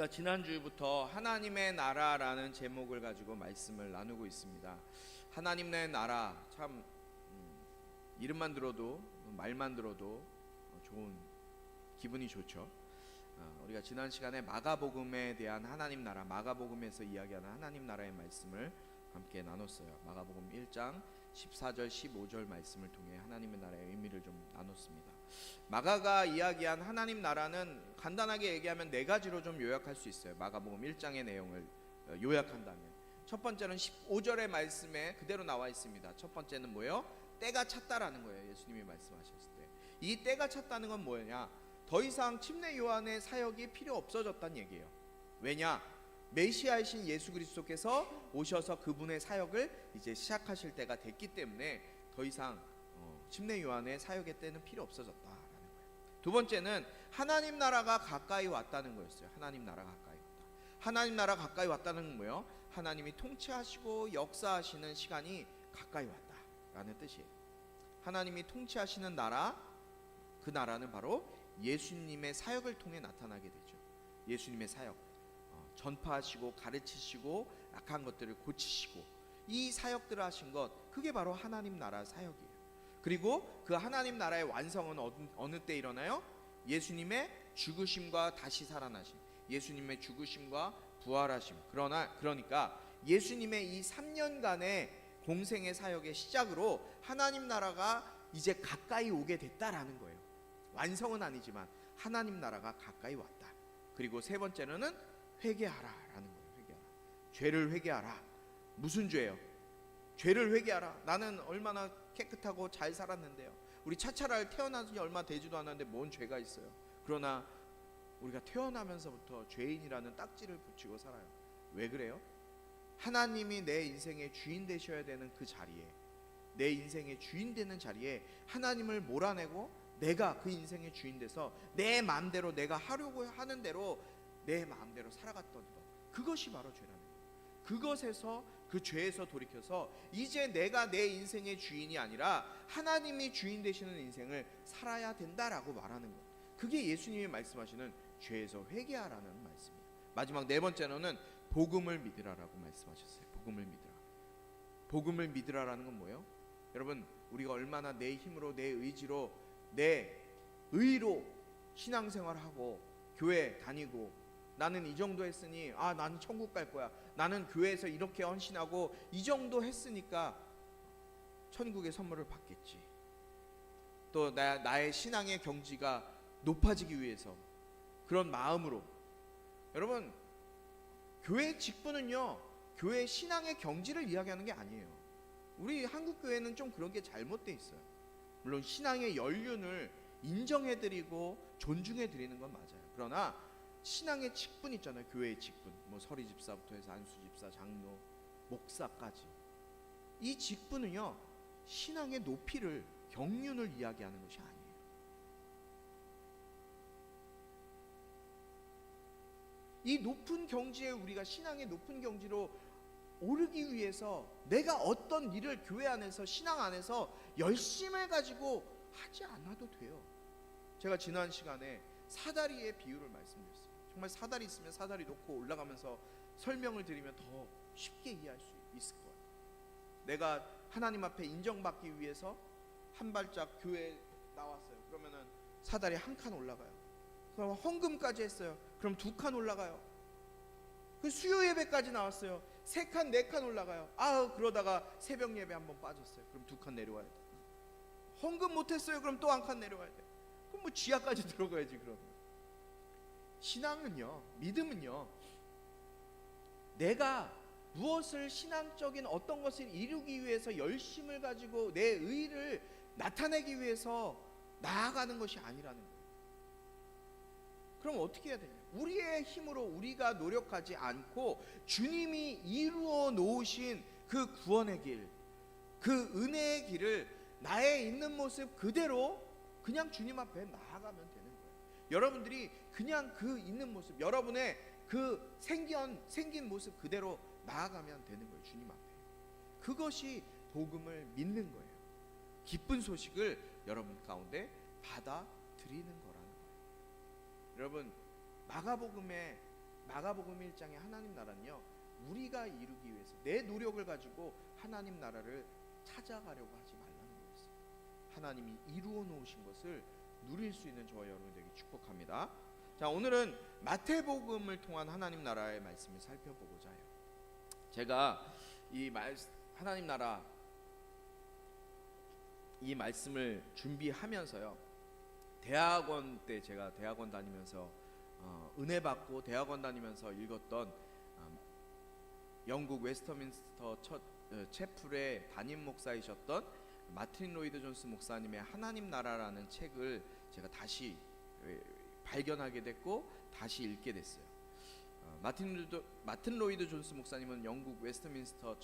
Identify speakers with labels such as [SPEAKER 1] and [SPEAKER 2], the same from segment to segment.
[SPEAKER 1] 우리가 지난주부터 하나님의 나라라는 제목을 가지고 말씀을 나누고 있습니다. 하나님의 나라, 참 이름만 들어도, 말만 들어도 좋은, 기분이 좋죠. 우리가 지난 시간에 마가복음에 대한 하나님 나라, 마가복음에서 이야기하는 하나님 나라의 말씀을 함께 나눴어요. 마가복음 1장 14절 15절 말씀을 통해 하나님의 나라의 의미를 좀 나눴습니다. 마가가 이야기한 하나님 나라는 간단하게 얘기하면 네 가지로 좀 요약할 수 있어요. 마가복음 1장의 내용을 요약한다면 첫 번째는 15절의 말씀에 그대로 나와 있습니다. 첫 번째는 뭐예요? 때가 찼다라는 거예요. 예수님이 말씀하셨을 때 이 때가 찼다는 건 뭐냐? 더 이상 침례 요한의 사역이 필요 없어졌다는 얘기예요. 왜냐? 메시아이신 예수 그리스도께서 오셔서 그분의 사역을 이제 시작하실 때가 됐기 때문에 더 이상 침례 요한의 사역의 때는 필요 없어졌다라는 거예요. 두 번째는 하나님 나라가 가까이 왔다는 거였어요. 하나님 나라가 가까이 왔다. 하나님 나라 가까이 왔다는 건 뭐예요? 하나님이 통치하시고 역사하시는 시간이 가까이 왔다라는 뜻이에요. 하나님이 통치하시는 나라, 그 나라는 바로 예수님의 사역을 통해 나타나게 되죠. 예수님의 사역, 전파하시고 가르치시고 악한 것들을 고치시고 이 사역들을 하신 것, 그게 바로 하나님 나라 사역이에요. 그리고 그 하나님 나라의 완성은 어느 때 일어나요? 예수님의 죽으심과 다시 살아나심, 예수님의 죽으심과 부활하심. 그러니까 예수님의 이 3년간의 공생의 사역의 시작으로 하나님 나라가 이제 가까이 오게 됐다라는 거예요. 완성은 아니지만 하나님 나라가 가까이 왔다. 그리고 세 번째로는 회개하라라는 거예요. 회개하라. 죄를 회개하라. 무슨 죄요? 죄를 회개하라. 나는 얼마나 깨끗하고 잘 살았는데요. 우리 차차랄 태어난 지 얼마 되지도 않았는데 뭔 죄가 있어요. 그러나 우리가 태어나면서부터 죄인이라는 딱지를 붙이고 살아요. 왜 그래요? 하나님이 내 인생의 주인 되셔야 되는 그 자리에, 내 인생의 주인 되는 자리에 하나님을 몰아내고 내가 그 인생의 주인 돼서 내 마음대로, 내가 하려고 하는 대로 내 마음대로 살아갔던 것, 그것이 바로 죄라는 거예요. 그것에서, 그 죄에서 돌이켜서 이제 내가 내 인생의 주인이 아니라 하나님이 주인 되시는 인생을 살아야 된다라고 말하는 것, 그게 예수님이 말씀하시는 죄에서 회개하라는 말씀이에요. 마지막 네 번째로는 복음을 믿으라라고 말씀하셨어요. 복음을 믿으라. 복음을 믿으라라는 건 뭐예요? 여러분, 우리가 얼마나 내 힘으로, 내 의지로, 내 의로 신앙생활하고 교회 다니고 나는 이 정도 했으니 나는 천국 갈 거야, 나는 교회에서 이렇게 헌신하고 이 정도 했으니까 천국의 선물을 받겠지, 또 나의 신앙의 경지가 높아지기 위해서 그런 마음으로. 여러분, 교회 직분은요, 교회 신앙의 경지를 이야기하는 게 아니에요. 우리 한국 교회는 좀 그런 게 잘못되어 있어요. 물론 신앙의 연륜을 인정해드리고 존중해드리는 건 맞아요. 그러나 신앙의 직분 있잖아요. 교회의 직분, 뭐 서리 집사부터 해서 안수 집사, 장로, 목사까지. 이 직분은요, 신앙의 높이를, 경륜을 이야기하는 것이 아니에요. 이 높은 경지에, 우리가 신앙의 높은 경지로 오르기 위해서 내가 어떤 일을 교회 안에서, 신앙 안에서 열심을 가지고 하지 않아도 돼요. 제가 지난 시간에 사다리의 비유를 말씀드렸어요. 정말 사다리 있으면 사다리 놓고 올라가면서 설명을 드리면 더 쉽게 이해할 수 있을 거예요. 내가 하나님 앞에 인정받기 위해서 한 발짝 교회에 나왔어요. 그러면은 사다리 한 칸 올라가요. 그럼 헌금까지 했어요. 그럼 2칸 올라가요. 그 수요 예배까지 나왔어요. 3칸, 4칸 올라가요. 그러다가 새벽 예배 한번 빠졌어요. 그럼 2칸 내려와야 돼. 헌금 못했어요. 그럼 또 1칸 내려와야 돼. 그럼 뭐 지하까지 들어가야지. 그러면 신앙은요, 믿음은요, 내가 무엇을, 신앙적인 어떤 것을 이루기 위해서 열심을 가지고 내 의를 나타내기 위해서 나아가는 것이 아니라는 거예요. 그럼 어떻게 해야 되냐? 우리의 힘으로 우리가 노력하지 않고 주님이 이루어 놓으신 그 구원의 길, 그 은혜의 길을 나의 있는 모습 그대로 그냥 주님 앞에 나아가면 되는 거예요. 여러분들이 그냥 그 있는 모습, 여러분의 그 생긴 모습 그대로 나아가면 되는 거예요. 주님 앞에. 그것이 복음을 믿는 거예요. 기쁜 소식을 여러분 가운데 받아들이는 거라는 거예요. 여러분, 마가복음에 마가복음 1장의 하나님 나라는요, 우리가 이루기 위해서 내 노력을 가지고 하나님 나라를 찾아가려고 하지 말라는 거였어요. 하나님이 이루어 놓으신 것을 누릴 수 있는 저와 여러분 되기 축복합니다. 자, 오늘은 마태복음을 통한 하나님 나라의 말씀을 살펴보고자 해요. 제가 하나님 나라 이 말씀을 준비하면서요, 대학원 때 제가 대학원 다니면서 은혜 받고 대학원 다니면서 읽었던 영국 웨스터민스터 채플의 담임 목사이셨던 마틴 로이드 존스 목사님의 하나님 나라라는 책을 제가 다시 발견하게 됐고 다시 읽게 됐어요. 마틴 로이드 존스 목사님은 영국 웨스터민스터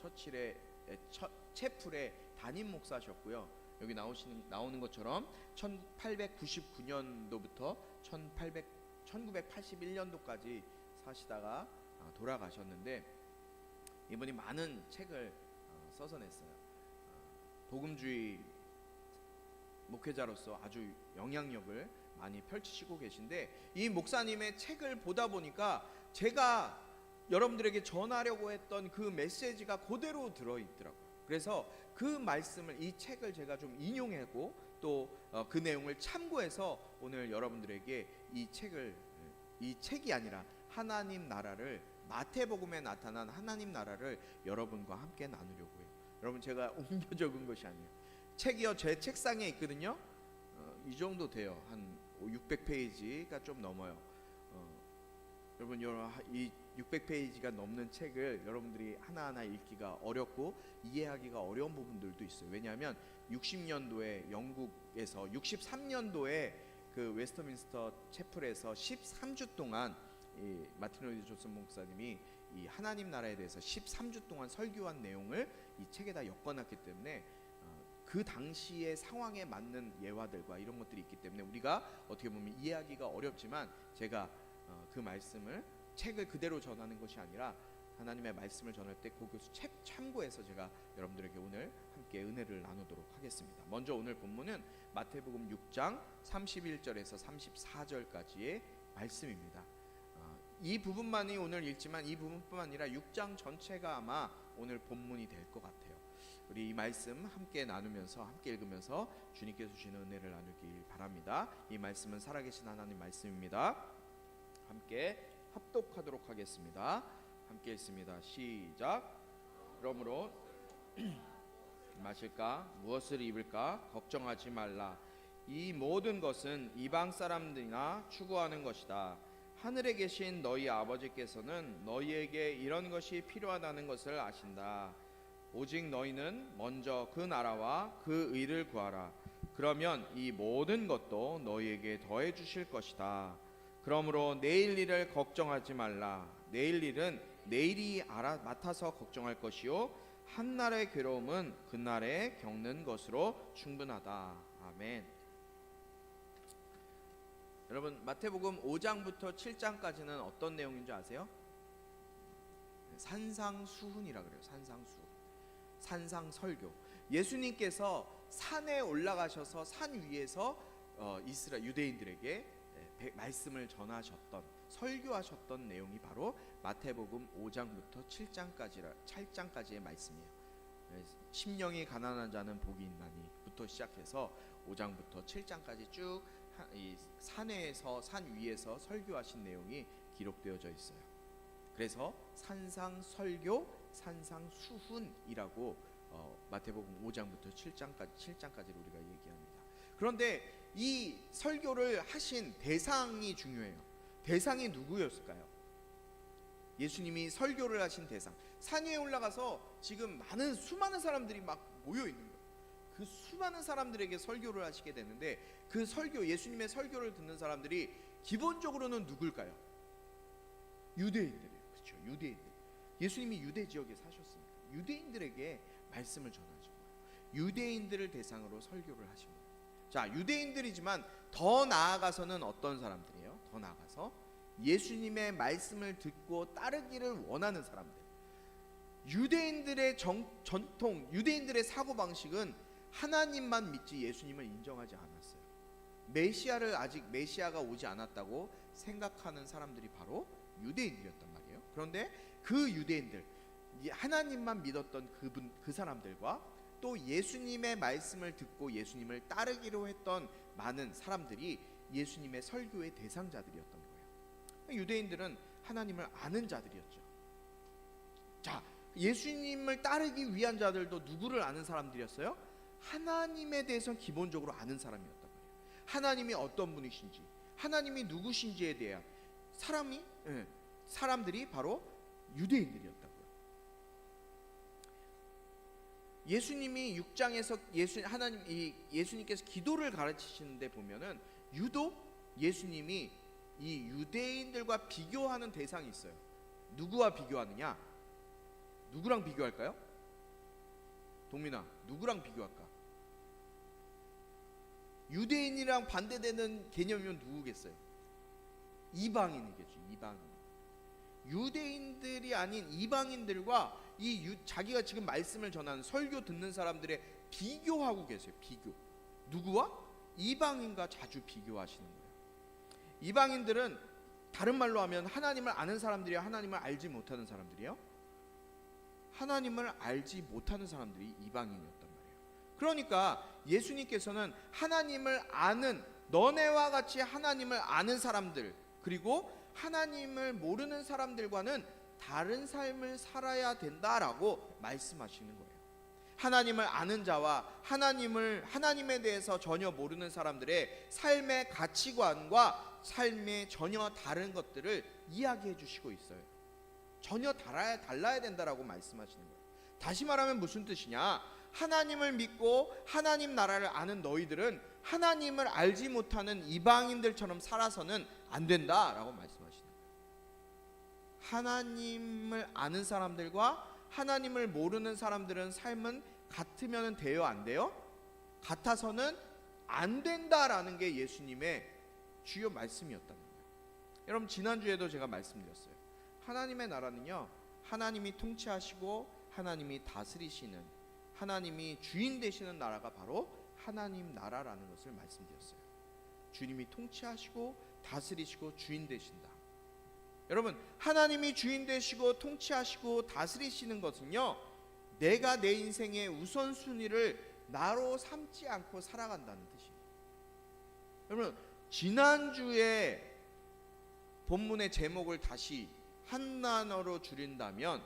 [SPEAKER 1] 채플의 담임 목사셨고요. 여기 나오는 것처럼 1899년도부터 1981년도까지 사시다가 돌아가셨는데, 이분이 많은 책을 써서 냈어요. 복음주의 목회자로서 아주 영향력을 많이 펼치시고 계신데, 이 목사님의 책을 보다 보니까 제가 여러분들에게 전하려고 했던 그 메시지가 그대로 들어있더라고요. 그래서 그 말씀을, 이 책을 제가 좀 인용하고 또 그 내용을 참고해서 오늘 여러분들에게 이 책이 아니라 하나님 나라를, 마태복음에 나타난 하나님 나라를 여러분과 함께 나누려고 해요. 여러분, 제가 옮겨 적은 것이 아니에요. 책이요, 제 책상에 있거든요. 이 정도 돼요. 한 600페이지가 좀 넘어요. 여러분, 이 600페이지가 넘는 책을 여러분들이 하나하나 읽기가 어렵고 이해하기가 어려운 부분들도 있어요. 왜냐하면 60년도에 영국에서 63년도에 그 웨스터민스터 채플에서 13주 동안 이 마틴 로이드 존스 목사님이 이 하나님 나라에 대해서 13주 동안 설교한 내용을 이 책에다 엮어놨기 때문에 그 당시의 상황에 맞는 예화들과 이런 것들이 있기 때문에 우리가 어떻게 보면 이해하기가 어렵지만, 제가 그 말씀을, 책을 그대로 전하는 것이 아니라 하나님의 말씀을 전할 때 거기서 책 참고해서 제가 여러분들에게 오늘 함께 은혜를 나누도록 하겠습니다. 먼저 오늘 본문은 마태복음 6장 31절에서 34절까지의 말씀입니다. 이 부분만이 오늘 읽지만 이 부분뿐만 아니라 6장 전체가 아마 오늘 본문이 될 것 같아요. 우리 이 말씀 함께 나누면서, 함께 읽으면서 주님께서 주시는 은혜를 나누길 바랍니다. 이 말씀은 살아계신 하나님 말씀입니다. 함께 합독하도록 하겠습니다. 함께 읽습니다. 시작. 그러므로 마실까 무엇을 입을까 걱정하지 말라. 이 모든 것은 이방 사람들이나 추구하는 것이다. 하늘에 계신 너희 아버지께서는 너희에게 이런 것이 필요하다는 것을 아신다. 오직 너희는 먼저 그 나라와 그 의를 구하라. 그러면 이 모든 것도 너희에게 더해 주실 것이다. 그러므로 내일 일을 걱정하지 말라. 내일 일은 내일이 맡아서 걱정할 것이요 한날의 괴로움은 그날에 겪는 것으로 충분하다. 아멘. 여러분, 마태복음 5장부터 7장까지는 어떤 내용인 줄 아세요? 산상수훈이라 그래요. 산상수훈, 산상설교. 예수님께서 산에 올라가셔서 산 위에서 이스라엘 유대인들에게 말씀을 전하셨던, 설교하셨던 내용이 바로 마태복음 5장부터 7장까지의 말씀이에요. 심령이 가난한 자는 복이 있나니부터 시작해서 5장부터 7장까지 쭉 이 산 위에서 설교하신 내용이 기록되어져 있어요. 그래서 산상설교, 산상수훈이라고 마태복음 5장부터 7장까지를 우리가 얘기합니다. 그런데 이 설교를 하신 대상이 중요해요. 대상이 누구였을까요? 예수님이 설교를 하신 대상, 산 위에 올라가서 지금 수많은 사람들이 막 모여 있는 거예요. 그 수많은 사람들에게 설교를 하시게 되는데, 그 설교, 예수님의 설교를 듣는 사람들이 기본적으로는 누굴까요? 유대인들이에요. 그렇죠? 유대인들. 예수님이 유대 지역에 사셨으니까 유대인들에게 말씀을 전하신 거예요. 유대인들을 대상으로 설교를 하신 거예요. 자, 유대인들이지만 더 나아가서는 어떤 사람들이에요? 더 나아가서 예수님의 말씀을 듣고 따르기를 원하는 사람들. 유대인들의 전통, 유대인들의 사고방식은 하나님만 믿지 예수님을 인정하지 않았어요. 아직 메시아가 오지 않았다고 생각하는 사람들이 바로 유대인들이었단 말이에요. 그런데 그 유대인들, 하나님만 믿었던 그 사람들과 또 예수님의 말씀을 듣고 예수님을 따르기로 했던 많은 사람들이 예수님의 설교의 대상자들이었던 거예요. 유대인들은 하나님을 아는 자들이었죠. 자, 예수님을 따르기 위한 자들도 누구를 아는 사람들이었어요? 하나님에 대해서 기본적으로 아는 사람이었단 말이에요. 하나님이 어떤 분이신지, 하나님이 누구신지에 대한 사람들이 바로 유대인들이었다고요. 예수님이 6장에서 예수님께서 기도를 가르치시는데 보면은 유독 예수님이 이 유대인들과 비교하는 대상이 있어요. 누구와 비교하느냐? 누구랑 비교할까요? 동민아, 누구랑 비교할까? 유대인이랑 반대되는 개념이면 누구겠어요? 이방인이겠죠. 이방인. 유대인들이 아닌 이방인들과 자기가 지금 말씀을 전하는 설교 듣는 사람들의 비교하고 계세요. 비교. 누구와? 이방인과 자주 비교하시는 거예요. 이방인들은 다른 말로 하면 하나님을 아는 사람들이야, 하나님을 알지 못하는 사람들이에요? 하나님을 알지 못하는 사람들이 이방인이었단 말이에요. 그러니까 예수님께서는 하나님을 아는, 너네와 같이 하나님을 아는 사람들, 그리고 하나님을 모르는 사람들과는 다른 삶을 살아야 된다라고 말씀하시는 거예요. 하나님을 아는 자와 하나님에 대해서 전혀 모르는 사람들의 삶의 가치관과 삶의 전혀 다른 것들을 이야기해 주시고 있어요. 전혀 달라야 된다라고 말씀하시는 거예요. 다시 말하면 무슨 뜻이냐? 하나님을 믿고 하나님 나라를 아는 너희들은 하나님을 알지 못하는 이방인들처럼 살아서는 안 된다라고 말씀하시는 거예요. 하나님을 아는 사람들과 하나님을 모르는 사람들은 삶은 같으면 돼요, 안 돼요? 같아서는 안 된다라는 게 예수님의 주요 말씀이었다는 거예요. 여러분, 지난주에도 제가 말씀드렸어요. 하나님의 나라는요, 하나님이 통치하시고 하나님이 다스리시는, 하나님이 주인 되시는 나라가 바로 하나님 나라라는 것을 말씀드렸어요. 주님이 통치하시고 다스리시고 주인 되신다. 여러분, 하나님이 주인 되시고 통치하시고 다스리시는 것은요, 내가 내 인생의 우선순위를 나로 삼지 않고 살아간다는 뜻이에요. 여러분, 지난주에 본문의 제목을 다시 한 단어로 줄인다면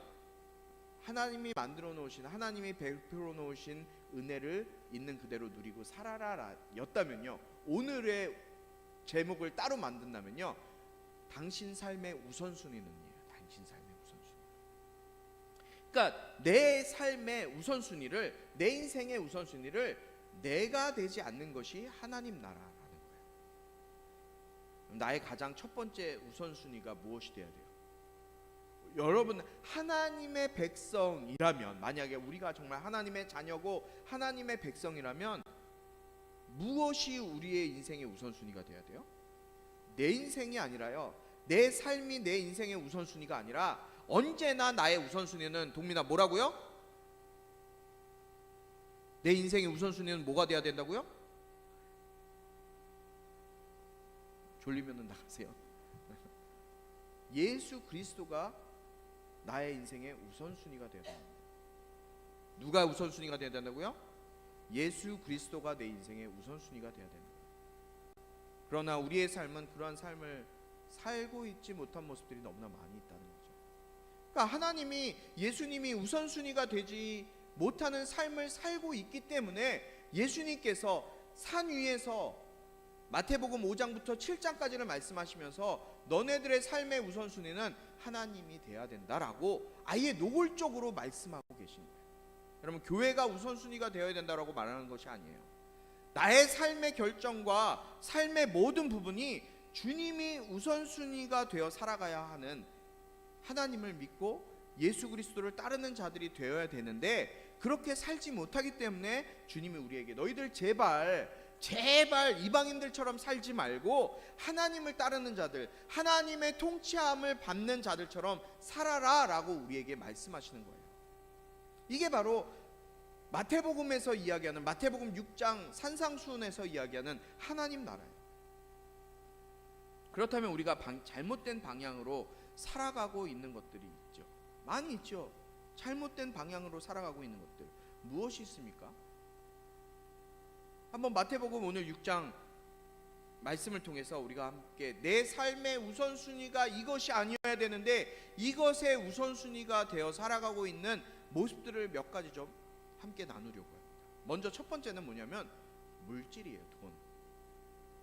[SPEAKER 1] 하나님이 만들어 놓으신, 하나님이 베풀어 놓으신 은혜를 있는 그대로 누리고 살아라 였다면요, 오늘의 제목을 따로 만든다면요, 당신 삶의 우선순위는요, 당신 삶의 우선순위. 그러니까 내 삶의 우선순위를, 내 인생의 우선순위를 내가 되지 않는 것이 하나님 나라라는 거예요. 나의 가장 첫 번째 우선순위가 무엇이 되어야 돼요? 여러분, 하나님의 백성이라면, 만약에 우리가 정말 하나님의 자녀고 하나님의 백성이라면 무엇이 우리의 인생의 우선순위가 되어야 돼요? 내 인생이 아니라요, 내 삶이 내 인생의 우선순위가 아니라 언제나 나의 우선순위는, 동민아, 뭐라고요? 내 인생의 우선순위는 뭐가 돼야 된다고요? 졸리면 나가세요. 예수 그리스도가 나의 인생의 우선순위가 되어야 됩니다. 누가 우선순위가 되어야 된다고요? 예수 그리스도가 내 인생의 우선순위가 되어야 됩니다. 그러나 우리의 삶은 그러한 삶을 살고 있지 못한 모습들이 너무나 많이 있다는 거죠. 그러니까 하나님이, 예수님이 우선순위가 되지 못하는 삶을 살고 있기 때문에 예수님께서 산 위에서 마태복음 5장부터 7장까지를 말씀하시면서 너네들의 삶의 우선순위는 하나님이 돼야 된다라고 아예 노골적으로 말씀하고 계신 거예요. 여러분, 교회가 우선순위가 되어야 된다라고 말하는 것이 아니에요. 나의 삶의 결정과 삶의 모든 부분이 주님이 우선순위가 되어 살아가야 하는, 하나님을 믿고 예수 그리스도를 따르는 자들이 되어야 되는데, 그렇게 살지 못하기 때문에 주님이 우리에게 너희들 제발 이방인들처럼 살지 말고 하나님을 따르는 자들, 하나님의 통치함을 받는 자들처럼 살아라 라고 우리에게 말씀하시는 거예요. 이게 바로 마태복음에서 이야기하는, 마태복음 6장 산상수훈에서 이야기하는 하나님 나라예요. 그렇다면 우리가 잘못된 방향으로 살아가고 있는 것들이 있죠. 많이 있죠. 잘못된 방향으로 살아가고 있는 것들 무엇이 있습니까? 한번 마태복음 오늘 6장 말씀을 통해서 우리가 함께 내 삶의 우선순위가 이것이 아니어야 되는데 이것의 우선순위가 되어 살아가고 있는 모습들을 몇 가지 좀 함께 나누려고 합니다. 먼저 첫 번째는 뭐냐면 물질이에요. 돈.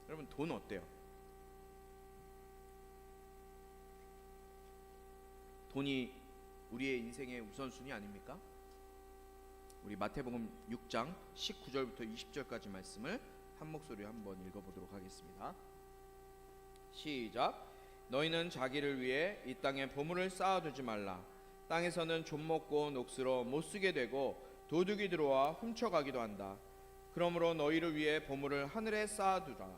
[SPEAKER 1] 여러분 돈 어때요? 돈이 우리의 인생의 우선순위 아닙니까? 우리 마태복음 6장 19절부터 20절까지 말씀을 한 목소리로 한번 읽어보도록 하겠습니다. 시작. 너희는 자기를 위해 이 땅에 보물을 쌓아두지 말라. 땅에서는 좀 먹고 녹슬어 못 쓰게 되고 도둑이 들어와 훔쳐가기도 한다. 그러므로 너희를 위해 보물을 하늘에 쌓아두라.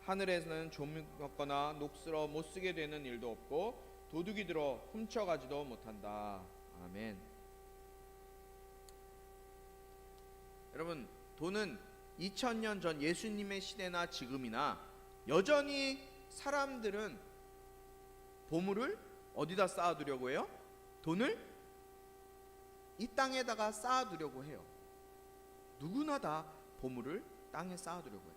[SPEAKER 1] 하늘에는 좀 먹거나 녹슬어 못 쓰게 되는 일도 없고 도둑이 들어 훔쳐가지도 못한다. 아멘. 여러분 돈은 2000년 전 예수님의 시대나 지금이나 여전히 사람들은 보물을 어디다 쌓아두려고 해요? 돈을 이 땅에다가 쌓아두려고 해요. 누구나 다 보물을 땅에 쌓아두려고 해요.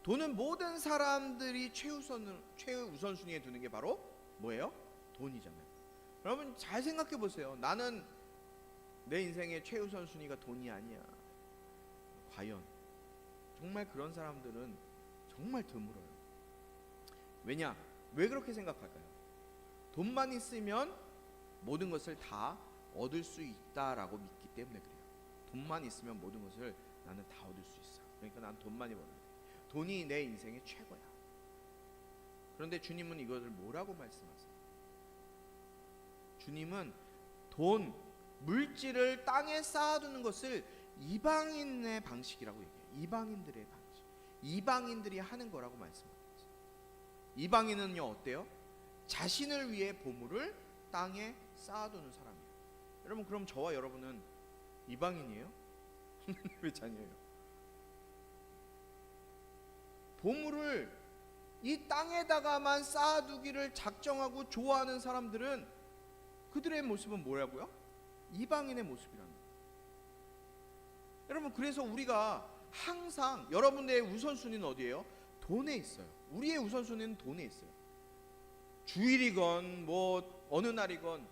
[SPEAKER 1] 돈은 모든 사람들이 최우선순위에 두는 게 바로 뭐예요? 돈이잖아요. 여러분 잘 생각해 보세요. 나는 내 인생의 최우선순위가 돈이 아니야. 과연 정말 그런 사람들은 정말 드물어요. 왜냐? 왜 그렇게 생각할까요? 돈만 있으면 모든 것을 다 얻을 수 있다라고 믿기 때문에 그래요. 돈만 있으면 모든 것을 나는 다 얻을 수 있어. 그러니까 난 돈만이 벌어야 돼. 돈이 내 인생의 최고야. 그런데 주님은 이것을 뭐라고 말씀하세요? 주님은 돈, 물질을 땅에 쌓아두는 것을 이방인의 방식이라고 얘기해요. 이방인들의 방식, 이방인들이 하는 거라고 말씀합니다. 이방인은요 어때요? 자신을 위해 보물을 땅에 쌓아두는 사람이에요. 여러분 그럼 저와 여러분은 이방인이에요? 왜 자녀예요? 보물을 이 땅에다가만 쌓아두기를 작정하고 좋아하는 사람들은 그들의 모습은 뭐라고요? 이방인의 모습이라는 거예요. 여러분 그래서 우리가 항상 여러분의 우선순위는 어디예요? 돈에 있어요. 우리의 우선순위는 돈에 있어요. 주일이건 뭐 어느 날이건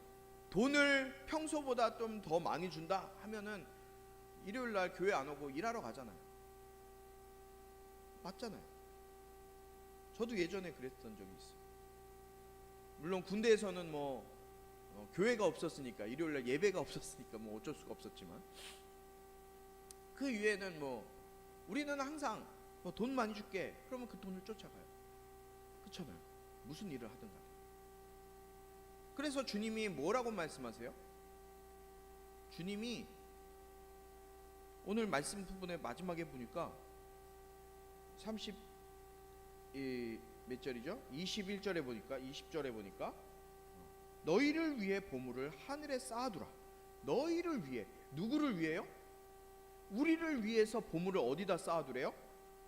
[SPEAKER 1] 돈을 평소보다 좀 더 많이 준다 하면은 일요일 날 교회 안 오고 일하러 가잖아요. 맞잖아요. 저도 예전에 그랬던 적이 있어요. 물론 군대에서는 뭐 교회가 없었으니까 일요일 날 예배가 없었으니까 뭐 어쩔 수가 없었지만 그 이후에는 뭐 우리는 항상 뭐 돈 많이 줄게 그러면 그 돈을 쫓아가요. 그렇잖아요. 무슨 일을 하든 간에. 그래서 주님이 뭐라고 말씀하세요? 주님이 오늘 말씀 부분의 마지막에 보니까 몇 절이죠? 21절에 보니까 20절에 보니까 너희를 위해 보물을 하늘에 쌓아두라. 너희를 위해. 누구를 위해요? 우리를 위해서 보물을 어디다 쌓아두래요?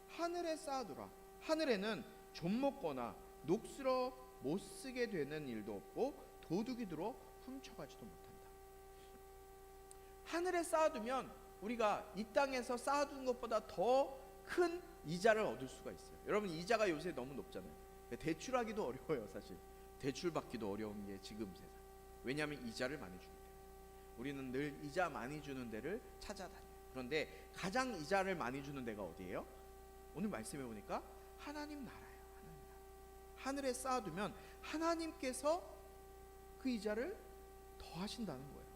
[SPEAKER 1] 하늘에 쌓아두라. 하늘에는 좀 먹거나 녹슬어 못 쓰게 되는 일도 없고 도둑이 들어 훔쳐가지도 못한다. 하늘에 쌓아두면 우리가 이 땅에서 쌓아둔 것보다 더 큰 이자를 얻을 수가 있어요. 여러분 이자가 요새 너무 높잖아요. 대출하기도 어려워요. 사실 대출 받기도 어려운 게 지금 세상. 왜냐하면 이자를 많이 주기 때문에. 우리는 늘 이자 많이 주는 데를 찾아다녀요. 그런데 가장 이자를 많이 주는 데가 어디예요? 오늘 말씀해 보니까 하나님 나라예요. 하나님 나라. 하늘에 쌓아두면 하나님께서 그 이자를 더하신다는 거예요.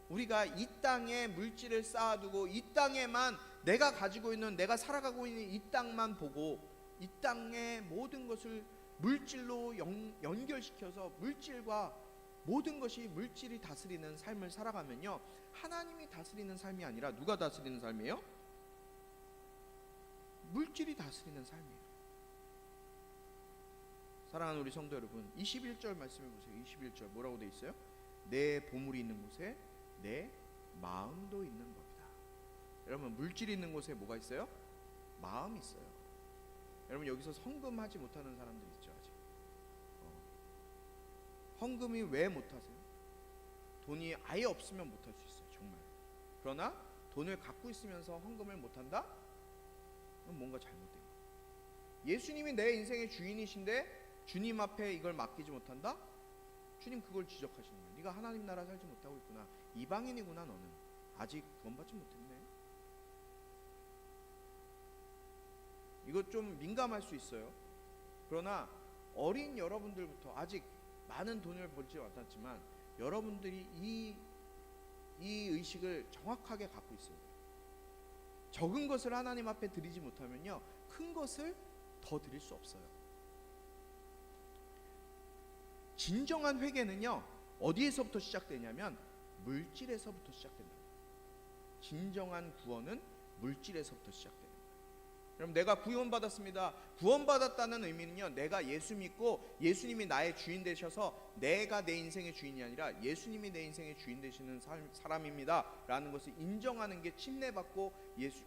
[SPEAKER 1] 우리가 이 땅에 물질을 쌓아두고 이 땅에만 내가 가지고 있는 내가 살아가고 있는 이 땅만 보고 이 땅의 모든 것을 물질로 연결시켜서 물질과 모든 것이 물질이 다스리는 삶을 살아가면요 하나님이 다스리는 삶이 아니라 누가 다스리는 삶이에요? 물질이 다스리는 삶이에요. 사랑하는 우리 성도 여러분 21절 말씀해 보세요. 21절 뭐라고 돼 있어요? 내 보물이 있는 곳에 내 마음도 있는 법이다. 여러분 물질이 있는 곳에 뭐가 있어요? 마음이 있어요. 여러분 여기서 성금하지 못하는 사람들 있죠. 아직 헌금이 왜 못하세요? 돈이 아예 없으면 못할 수 있어요, 정말. 그러나 돈을 갖고 있으면서 헌금을 못한다? 그럼 뭔가 잘못된 거예요. 예수님이 내 인생의 주인이신데 주님 앞에 이걸 맡기지 못한다? 주님 그걸 지적하시는 거예요. 네가 하나님 나라 살지 못하고 있구나. 이방인이구나. 너는 아직 구원받지 못했네. 이거 좀 민감할 수 있어요. 그러나 어린 여러분들부터, 아직 많은 돈을 벌지 못했지만 여러분들이 이 의식을 정확하게 갖고 있어야 돼요. 적은 것을 하나님 앞에 드리지 못하면요, 큰 것을 더 드릴 수 없어요. 진정한 회개는요, 어디에서부터 시작되냐면 물질에서부터 시작된다. 진정한 구원은 물질에서부터 시작돼요. 여러분, 내가 구원받았습니다. 구원받았다는 의미는요, 내가 예수 믿고 예수님이 나의 주인 되셔서 내가 내 인생의 주인이 아니라 예수님이 내 인생의 주인 되시는 사람입니다 라는 것을 인정하는 게 침례받고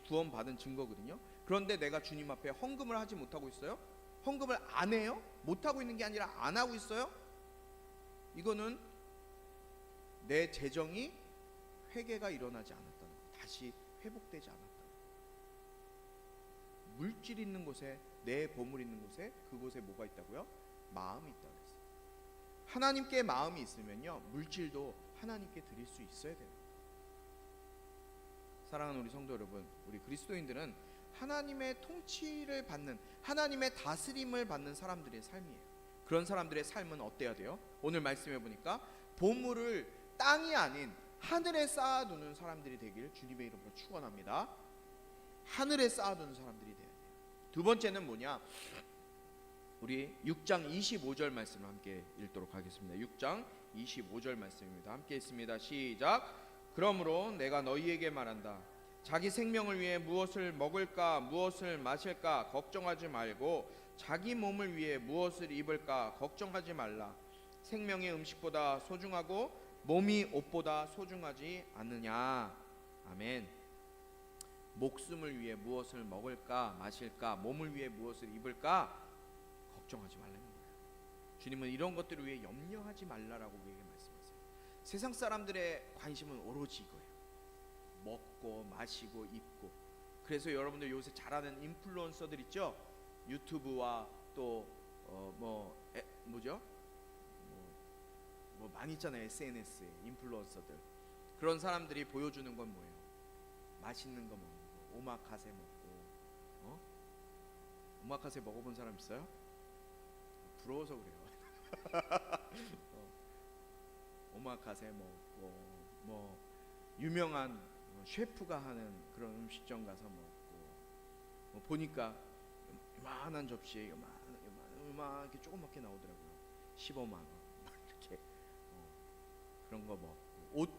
[SPEAKER 1] 구원받은 증거거든요. 그런데 내가 주님 앞에 헌금을 하지 못하고 있어요? 헌금을 안 해요? 못하고 있는 게 아니라 안 하고 있어요? 이거는 내 재정이 회개가 일어나지 않았다는 거예요. 다시 회복되지 않았다. 물질 있는 곳에, 내 보물 있는 곳에, 그곳에 뭐가 있다고요? 마음이 있다고 했어요. 하나님께 마음이 있으면요, 물질도 하나님께 드릴 수 있어야 돼요. 사랑하는 우리 성도 여러분, 우리 그리스도인들은 하나님의 통치를 받는, 하나님의 다스림을 받는 사람들의 삶이에요. 그런 사람들의 삶은 어때야 돼요? 오늘 말씀해 보니까 보물을 땅이 아닌 하늘에 쌓아두는 사람들이 되길 주님의 이름으로 축원합니다. 하늘에 쌓아두는 사람들이 돼야 돼요. 두 번째는 뭐냐? 우리 6장 25절 말씀을 함께 읽도록 하겠습니다. 6장 25절 말씀입니다. 함께 읽습니다. 시작. 그러므로 내가 너희에게 말한다. 자기 생명을 위해 무엇을 먹을까 무엇을 마실까 걱정하지 말고 자기 몸을 위해 무엇을 입을까 걱정하지 말라. 생명이 음식보다 소중하고 몸이 옷보다 소중하지 않느냐. 아멘. 목숨을 위해 무엇을 먹을까 마실까, 몸을 위해 무엇을 입을까 걱정하지 말라는 거예요. 주님은 이런 것들을 위해 염려하지 말라라고 우리에게 말씀하세요. 세상 사람들의 관심은 오로지 이거예요. 먹고 마시고 입고. 그래서 여러분들 요새 잘하는 인플루언서들 있죠? 유튜브와 또 뭐죠? 뭐 많이 있잖아요. SNS에 인플루언서들. 그런 사람들이 보여주는 건 뭐예요? 맛있는 거 먹는 거, 오마카세 먹고. 오마카세 먹어본 사람 있어요? 부러워서 그래요. 오마카세 먹고, 뭐 유명한 셰프가 하는 그런 음식점 가서 먹고, 보니까 이만한 접시에 이렇게 조그맣게 나오더라고요. 15만 원 이렇게. 그런 거 먹고, 옷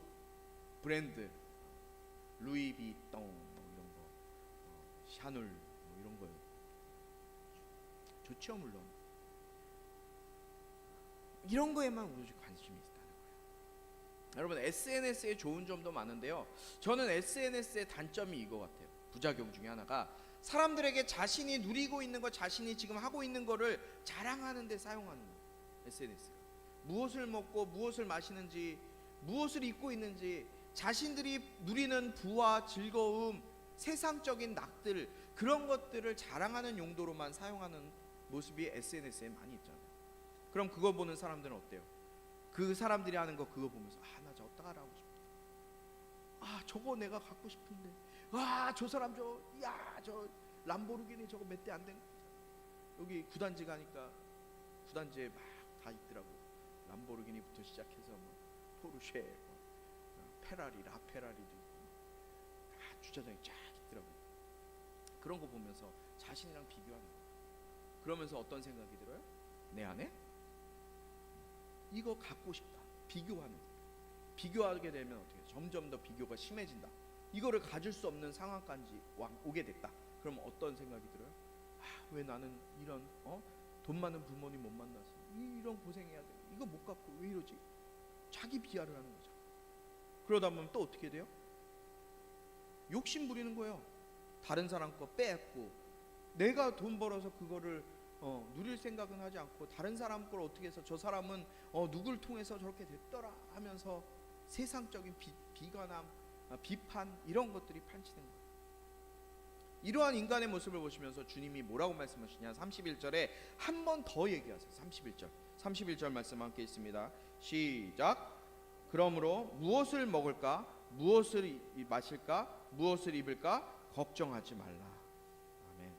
[SPEAKER 1] 브랜드 루이비통 뭐 이런 거, 샤넬 뭐 이런 거 좋죠. 물론 이런 거에만 오로지 관심이 있다는 거예요. 여러분, SNS에 좋은 점도 많은데요, 저는 SNS의 단점이 이거 같아요. 부작용 중에 하나가 사람들에게 자신이 누리고 있는 것, 자신이 지금 하고 있는 거를 자랑하는 데 사용하는 거예요. SNS가 무엇을 먹고 무엇을 마시는지, 무엇을 입고 있는지, 자신들이 누리는 부와 즐거움, 세상적인 낙들, 그런 것들을 자랑하는 용도로만 사용하는 모습이 SNS에 많이 있잖아요. 그럼 그거 보는 사람들은 어때요? 그 사람들이 하는 거 그거 보면서 나 저거 따라하고 싶다. 저거 내가 갖고 싶은데. 저 사람 저 람보르기니 저거 몇 대 안 된 거. 여기 구단지 가니까 구단지에 막 다 있더라고. 람보르기니부터 시작해서 뭐 포르쉐, 페라리, 라페라리도 있고, 다 주차장에 쫙 있더라고요. 그런 거 보면서 자신이랑 비교하는 거예요. 그러면서 어떤 생각이 들어요? 내 안에 이거 갖고 싶다. 비교하는 거예요. 비교하게 되면 어떻게 해요? 점점 더 비교가 심해진다. 이거를 가질 수 없는 상황까지 오게 됐다. 그럼 어떤 생각이 들어요? 왜 나는 이런 돈 많은 부모님 못 만나서 이런 고생해야 돼. 이거 못 갖고 왜 이러지? 자기 비하를 하는 거죠. 그러다 보면 또 어떻게 돼요? 욕심 부리는 거예요. 다른 사람 거 빼앗고, 내가 돈 벌어서 그거를 누릴 생각은 하지 않고 다른 사람 걸 어떻게 해서 저 사람은 누굴 통해서 저렇게 됐더라 하면서 세상적인 비관함, 비판 이런 것들이 판치는 거예요. 이러한 인간의 모습을 보시면서 주님이 뭐라고 말씀하시냐, 31절에 한 번 더 얘기하세요. 31절 말씀 함께 있습니다. 시작. 그러므로 무엇을 먹을까, 무엇을 마실까, 무엇을 입을까 걱정하지 말라. 아멘.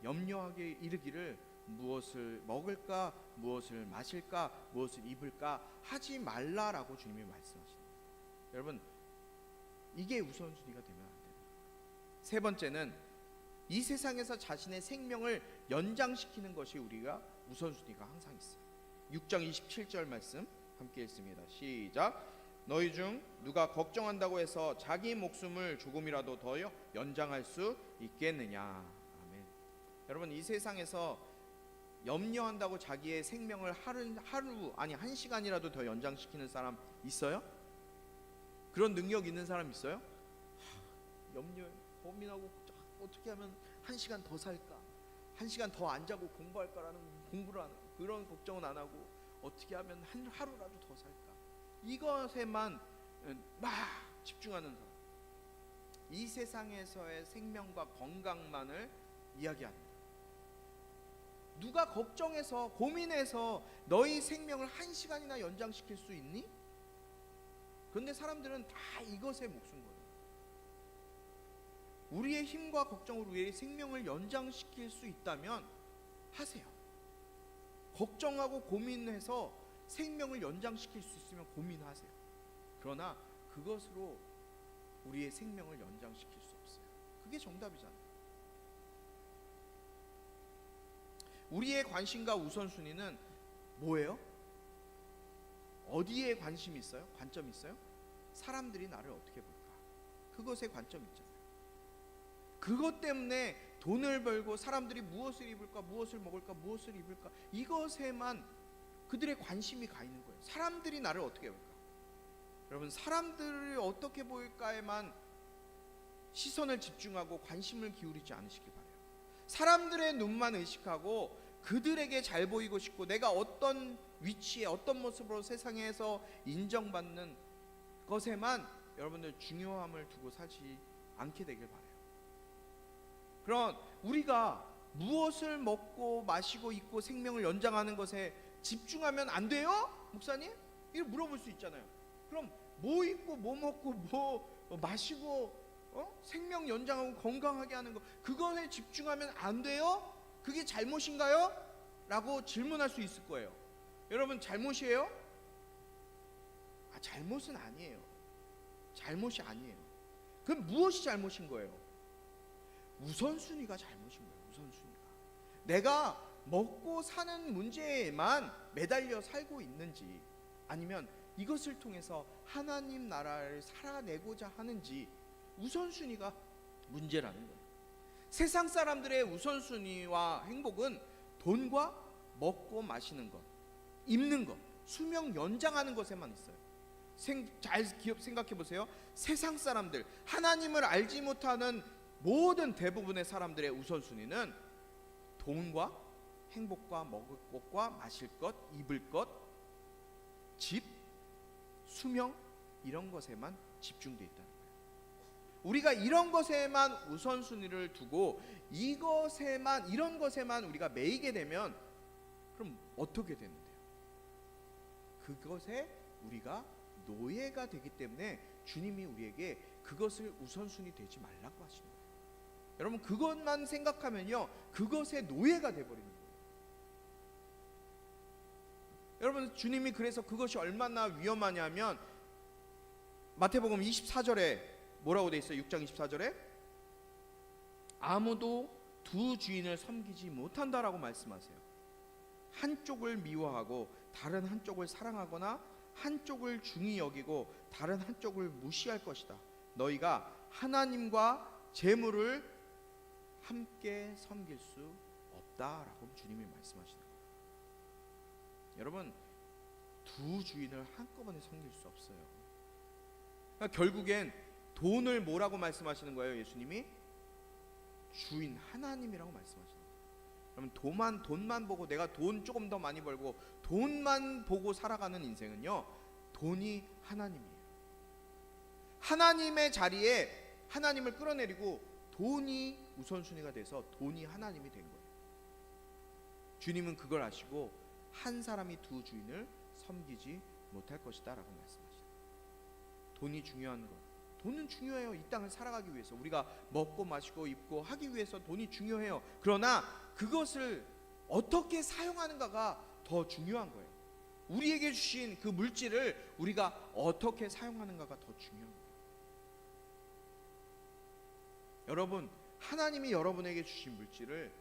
[SPEAKER 1] 염려하게 이르기를 무엇을 먹을까, 무엇을 마실까, 무엇을 입을까 하지 말라라고 주님이 말씀하십니다. 여러분, 이게 우선순위가 되면 안 됩니다. 세 번째는 이 세상에서 자신의 생명을 연장시키는 것이 우리가 우선순위가 항상 있어요. 6장 27절 말씀 함께 읽습니다. 시작. 너희 중 누가 걱정한다고 해서 자기 목숨을 조금이라도 더 연장할 수 있겠느냐. 아멘. 여러분, 이 세상에서 염려한다고 자기의 생명을 하루 아니 한 시간이라도 더 연장시키는 사람 있어요? 그런 능력 있는 사람 있어요? 염려, 고민하고 어떻게 하면 한 시간 더 살까, 한 시간 더 안 자고 공부할까라는 공부를 하는 그런 걱정은 안 하고 어떻게 하면 하루라도 더 살까, 이것에만 막 집중하는 사람, 이 세상에서의 생명과 건강만을 이야기합니다. 누가 걱정해서 고민해서 너희 생명을 한 시간이나 연장시킬 수 있니? 그런데 사람들은 다 이것에 목숨 거예요. 우리의 힘과 걱정으로 우리의 생명을 연장시킬 수 있다면 하세요. 걱정하고 고민해서 생명을 연장시킬 수 있으면 고민하세요. 그러나 그것으로 우리의 생명을 연장시킬 수 없어요. 그게 정답이잖아요. 우리의 관심과 우선순위는 뭐예요? 어디에 관심이 있어요? 관점이 있어요? 사람들이 나를 어떻게 볼까? 그것에 관점이 있잖아요. 그것 때문에 돈을 벌고 사람들이 무엇을 입을까, 무엇을 먹을까, 무엇을 입을까, 이것에만 그들의 관심이 가 있는 거예요. 사람들이 나를 어떻게 볼까? 여러분, 사람들을 어떻게 보일까에만 시선을 집중하고 관심을 기울이지 않으시길 바라요. 사람들의 눈만 의식하고 그들에게 잘 보이고 싶고 내가 어떤 위치에 어떤 모습으로 세상에서 인정받는 것에만 여러분들 중요함을 두고 살지 않게 되길 바라요. 그럼 우리가 무엇을 먹고 마시고 입고 생명을 연장하는 것에 집중하면 안 돼요? 목사님? 이렇게 물어볼 수 있잖아요. 그럼 뭐 입고 뭐 먹고 뭐 마시고 생명 연장하고 건강하게 하는 거, 그거에 집중하면 안 돼요? 그게 잘못인가요? 라고 질문할 수 있을 거예요. 여러분, 잘못이에요? 잘못은 아니에요. 잘못이 아니에요. 그럼 무엇이 잘못인 거예요? 우선순위가 잘못인 거예요. 우선순위가. 내가 먹고 사는 문제에만 매달려 살고 있는지, 아니면 이것을 통해서 하나님 나라를 살아내고자 하는지, 우선순위가 문제라는 거예요. 세상 사람들의 우선순위와 행복은 돈과 먹고 마시는 것, 입는 것, 수명 연장하는 것에만 있어요. 잘 생각해 보세요. 세상 사람들, 하나님을 알지 못하는 모든 대부분의 사람들의 우선순위는 돈과 행복과 먹을 것과 마실 것, 입을 것, 집, 수명, 이런 것에만 집중되어 있다는 거예요. 우리가 이런 것에만 우선순위를 두고 이런 것에만 우리가 매이게 되면 그럼 어떻게 되는데요? 그것에 우리가 노예가 되기 때문에 주님이 우리에게 그것을 우선순위 되지 말라고 하시는 거예요. 여러분, 그것만 생각하면요, 그것의 노예가 되어버리는 거예요. 여러분, 주님이 그래서 그것이 얼마나 위험하냐면 마태복음 24절에 뭐라고 돼 있어요? 6장 24절에 아무도 두 주인을 섬기지 못한다라고 말씀하세요. 한쪽을 미워하고 다른 한쪽을 사랑하거나 한쪽을 중히 여기고 다른 한쪽을 무시할 것이다. 너희가 하나님과 재물을 함께 섬길 수 없다라고 주님이 말씀하시는 거예요. 여러분, 두 주인을 한꺼번에 섬길 수 없어요. 그러니까 결국엔 돈을 뭐라고 말씀하시는 거예요? 예수님이 주인 하나님이라고 말씀하시는 거예요. 그러면 돈만 보고 내가 돈 조금 더 많이 벌고 돈만 보고 살아가는 인생은요, 돈이 하나님이에요. 하나님의 자리에 하나님을 끌어내리고 돈이 우선순위가 돼서 돈이 하나님이 된 거예요. 주님은 그걸 아시고 한 사람이 두 주인을 섬기지 못할 것이다 라고 말씀하시죠. 돈이 중요한 것, 돈은 중요해요. 이 땅을 살아가기 위해서, 우리가 먹고 마시고 입고 하기 위해서 돈이 중요해요. 그러나 그것을 어떻게 사용하는가가 더 중요한 거예요. 우리에게 주신 그 물질을 우리가 어떻게 사용하는가가 더 중요한 거예요. 여러분, 하나님이 여러분에게 주신 물질을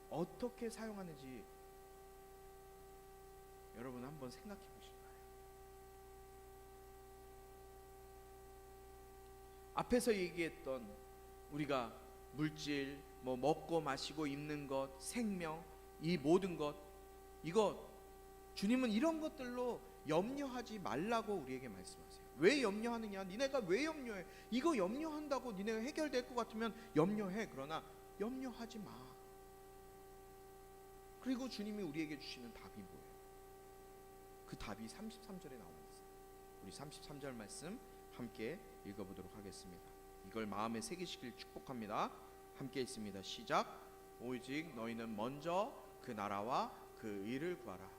[SPEAKER 1] 어떻게 사용하는지 여러분 한번 생각해 보시기 바랍니다. 앞에서 얘기했던 우리가 물질, 먹고 마시고 입는 것, 생명, 이 모든 것, 이거 주님은 이런 것들로 염려하지 말라고 우리에게 말씀하세요. 왜 염려하느냐? 니네가 왜 염려해? 이거 염려한다고 니네가 해결될 것 같으면 염려해. 그러나 염려하지 마. 그리고 주님이 우리에게 주시는 답이 뭐예요? 그 답이 33절에 나와 있어요. 우리 33절 말씀 함께 읽어보도록 하겠습니다. 이걸 마음에 새기시길 축복합니다. 함께 있습니다. 시작. 오직 너희는 먼저 그 나라와 그 의를 구하라.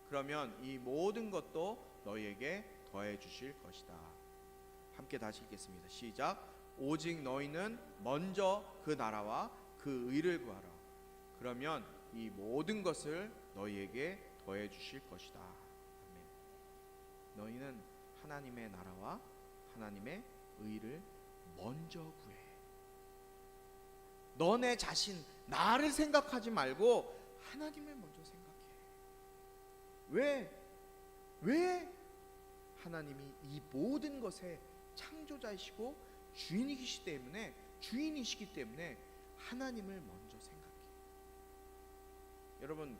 [SPEAKER 1] 그러면 이 모든 것도 너희에게 더해 주실 것이다. 함께 다시 읽겠습니다. 시작. 오직 너희는 먼저 그 나라와 그 의를 구하라. 그러면 이 모든 것을 너희에게 더해 주실 것이다. 아멘. 너희는 하나님의 나라와 하나님의 의를 먼저 구해. 너네 자신, 나를 생각하지 말고 하나님을 먼저 생각해. 왜? 하나님이 이 모든 것의 창조자이시고 주인이시기 때문에 하나님을 먼저 생각해. 여러분,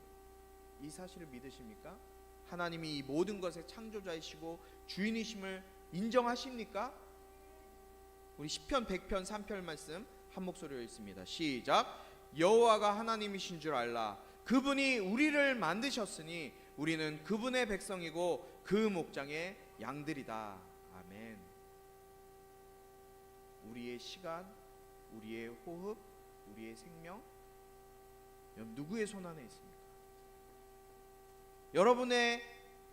[SPEAKER 1] 이 사실을 믿으십니까? 하나님이 이 모든 것의 창조자이시고 주인이심을 인정하십니까? 우리 시편 100편 3편 말씀 한 목소리로 읽습니다. 시작. 여호와가 하나님이신 줄 알라. 그분이 우리를 만드셨으니 우리는 그분의 백성이고 그 목장의 양들이다. 아멘. 우리의 시간, 우리의 호흡, 우리의 생명, 누구의 손 안에 있습니까? 여러분의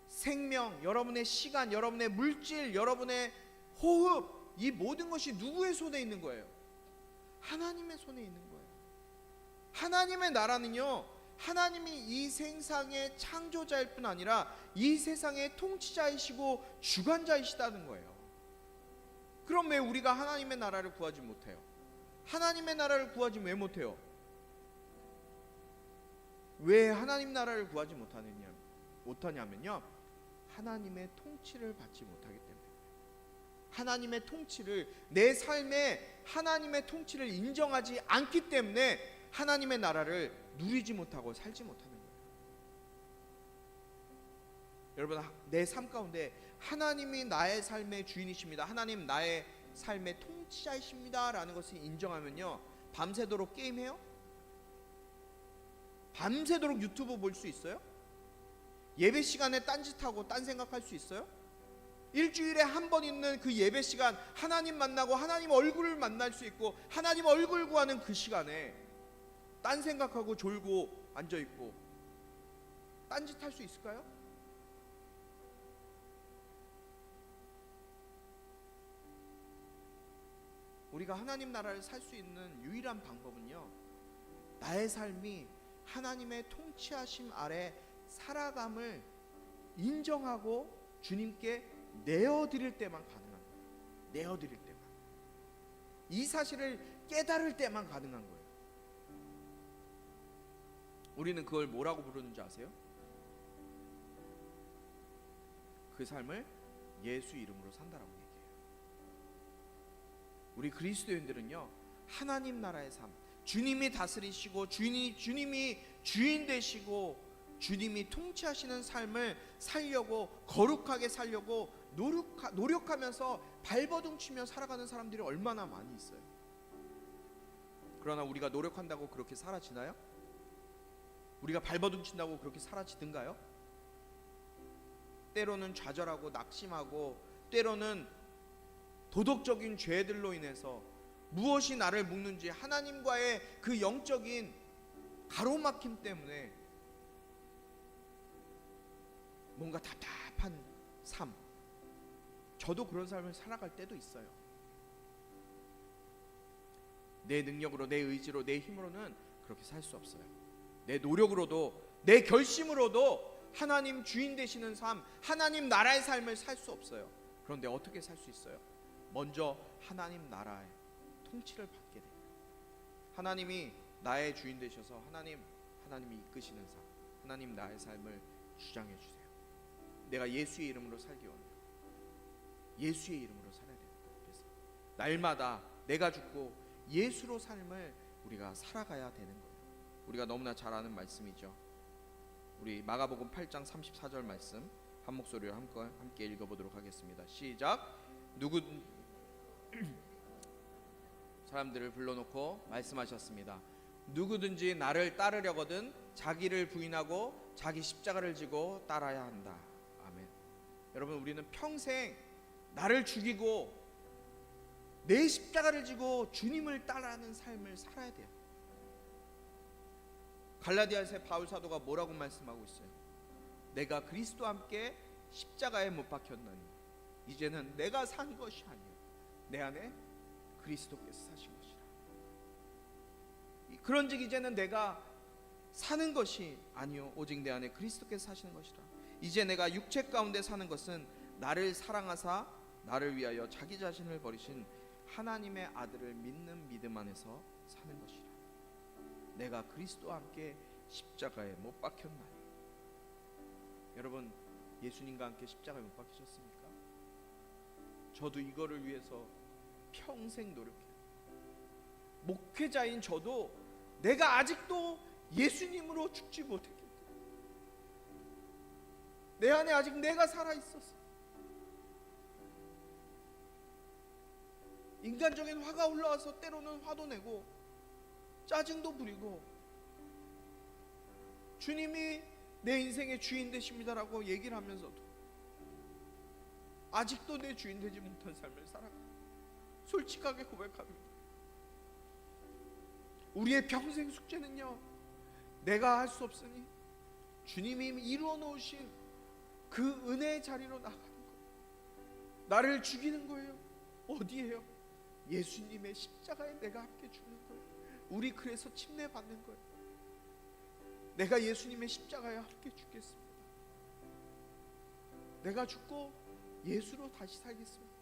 [SPEAKER 1] 생명, 여러분의 시간, 여러분의 물질, 여러분의 호흡, 이 모든 것이 누구의 손에 있는 거예요? 하나님의 손에 있는 거예요. 하나님의 나라는요, 하나님이 이 세상의 창조자일 뿐 아니라 이 세상의 통치자이시고 주관자이시다는 거예요. 그럼 왜 우리가 하나님의 나라를 구하지 못해요? 하나님의 나라를 구하지 왜 못해요? 왜 하나님 나라를 구하지 못하냐면요, 하나님의 통치를 받지 못하기 때문에. 하나님의 통치를, 내 삶에 하나님의 통치를 인정하지 않기 때문에 하나님의 나라를 누리지 못하고 살지 못하는 거예요. 여러분, 내 삶 가운데 하나님이 나의 삶의 주인이십니다, 하나님 나의 삶의 통치자이십니다 라는 것을 인정하면요, 밤새도록 게임해요? 밤새도록 유튜브 볼 수 있어요? 예배 시간에 딴짓하고 딴 생각할 수 있어요? 일주일에 한 번 있는 그 예배 시간, 하나님 만나고 하나님 얼굴을 만날 수 있고 하나님 얼굴 구하는 그 시간에 딴 생각하고 졸고 앉아있고 딴짓할 수 있을까요? 우리가 하나님 나라를 살 수 있는 유일한 방법은요, 나의 삶이 하나님의 통치하심 아래 살아감을 인정하고 주님께 내어드릴 때만 가능한 거예요. 내어드릴 때만, 이 사실을 깨달을 때만 가능한 거예요. 우리는 그걸 뭐라고 부르는지 아세요? 그 삶을 예수 이름으로 산다라고 얘기해요. 우리 그리스도인들은요, 하나님 나라의 삶, 주님이 다스리시고 주님이 주인 되시고 주님이 통치하시는 삶을 살려고, 거룩하게 살려고 노력하면서 발버둥치며 살아가는 사람들이 얼마나 많이 있어요. 그러나 우리가 노력한다고 그렇게 살아지나요? 우리가 발버둥 친다고 그렇게 사라지든가요? 때로는 좌절하고 낙심하고 때로는 도덕적인 죄들로 인해서 무엇이 나를 묶는지 하나님과의 그 영적인 가로막힘 때문에 뭔가 답답한 삶, 저도 그런 삶을 살아갈 때도 있어요. 내 능력으로, 내 의지로, 내 힘으로는 그렇게 살 수 없어요. 내 노력으로도, 내 결심으로도 하나님 주인 되시는 삶, 하나님 나라의 삶을 살 수 없어요. 그런데 어떻게 살 수 있어요? 먼저 하나님 나라의 통치를 받게 돼요. 하나님이 나의 주인 되셔서 하나님이 이끄시는 삶, 하나님 나의 삶을 주장해 주세요. 내가 예수의 이름으로 살기 원해요. 예수의 이름으로 살아야 돼요. 그래서 날마다 내가 죽고 예수로 삶을 우리가 살아가야 되는 거예요. 우리가 너무나 잘 아는 말씀이죠. 우리 마가복음 8장 34절 말씀 한 목소리로 함께 읽어보도록 하겠습니다. 시작. 사람들을 불러놓고 말씀하셨습니다. 누구든지 나를 따르려거든 자기를 부인하고 자기 십자가를 지고 따라야 한다. 아멘. 여러분, 우리는 평생 나를 죽이고 내 십자가를 지고 주님을 따라하는 삶을 살아야 돼요. 갈라디아서의 바울 사도가 뭐라고 말씀하고 있어요? 내가 그리스도와 함께 십자가에 못 박혔나니 이제는 내가 산 것이 아니요 내 안에 그리스도께서 사신 것이라. 그런즉 이제는 내가 사는 것이 아니요 오직 내 안에 그리스도께서 사시는 것이라. 이제 내가 육체 가운데 사는 것은 나를 사랑하사 나를 위하여 자기 자신을 버리신 하나님의 아들을 믿는 믿음 안에서 사는 것이라. 내가 그리스도와 함께 십자가에 못 박혔나니. 여러분, 예수님과 함께 십자가에 못 박히셨습니까? 저도 이거를 위해서 평생 노력해요. 목회자인 저도 내가 아직도 예수님으로 죽지 못했기 때문에 내 안에 아직 내가 살아있었어. 인간적인 화가 올라와서 때로는 화도 내고 짜증도 부리고 주님이 내 인생의 주인 되십니다라고 얘기를 하면서도 아직도 내 주인 되지 못한 삶을 살아가. 솔직하게 고백합니다. 우리의 평생 숙제는요, 내가 할 수 없으니 주님이 이루어 놓으신 그 은혜의 자리로 나가는 거예요. 나를 죽이는 거예요. 어디에요? 예수님의 십자가에 내가 함께 죽는 거예요. 우리 그래서 침례 받는 거예요. 내가 예수님의 십자가에 함께 죽겠습니다. 내가 죽고 예수로 다시 살겠습니다.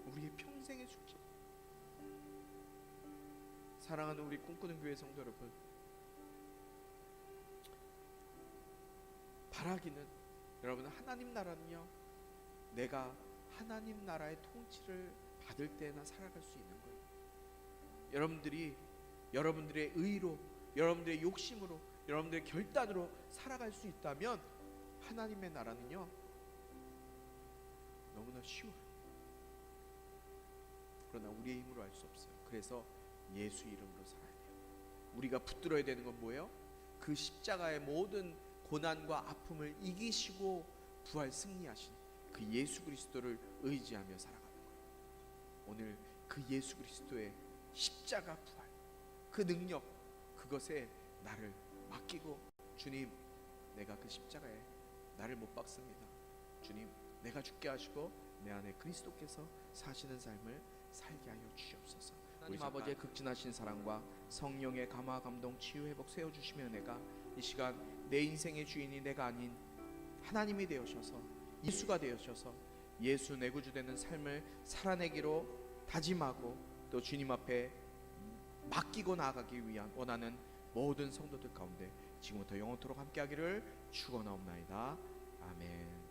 [SPEAKER 1] 우리의 평생의 숙제. 사랑하는 우리 꿈꾸는 교회 성도 여러분, 바라기는 여러분, 하나님 나라는요, 내가 하나님 나라의 통치를 받을 때나 살아갈 수 있는 거예요. 여러분들이 여러분들의 의로, 여러분들의 욕심으로, 여러분들의 결단으로 살아갈 수 있다면 하나님의 나라는요 너무나 쉬워요. 그러나 우리의 힘으로 할 수 없어요. 그래서 예수 이름으로 살아야 돼요. 우리가 붙들어야 되는 건 뭐예요? 그 십자가의 모든 고난과 아픔을 이기시고 부활 승리하신 그 예수 그리스도를 의지하며 살아가는 거예요. 오늘 그 예수 그리스도의 십자가 부활, 그 능력, 그것에 나를 맡기고, 주님, 내가 그 십자가에 나를 못 박습니다. 주님, 내가 죽게 하시고 내 안에 그리스도께서 사시는 삶을 살게 하여 주시옵소서. 하나님 아버지의 극진하신 사랑과 성령의 감화, 감동, 치유, 회복 세워주시며 내가 이 시간 내 인생의 주인이 내가 아닌 하나님이 되어셔서, 예수가 되어셔서 예수 내 구주 되는 삶을 살아내기로 다짐하고 또 주님 앞에 맡기고 나아가기 위한 원하는 모든 성도들 가운데 지금부터 영원토록 함께하기를 축원하옵나이다. 아멘.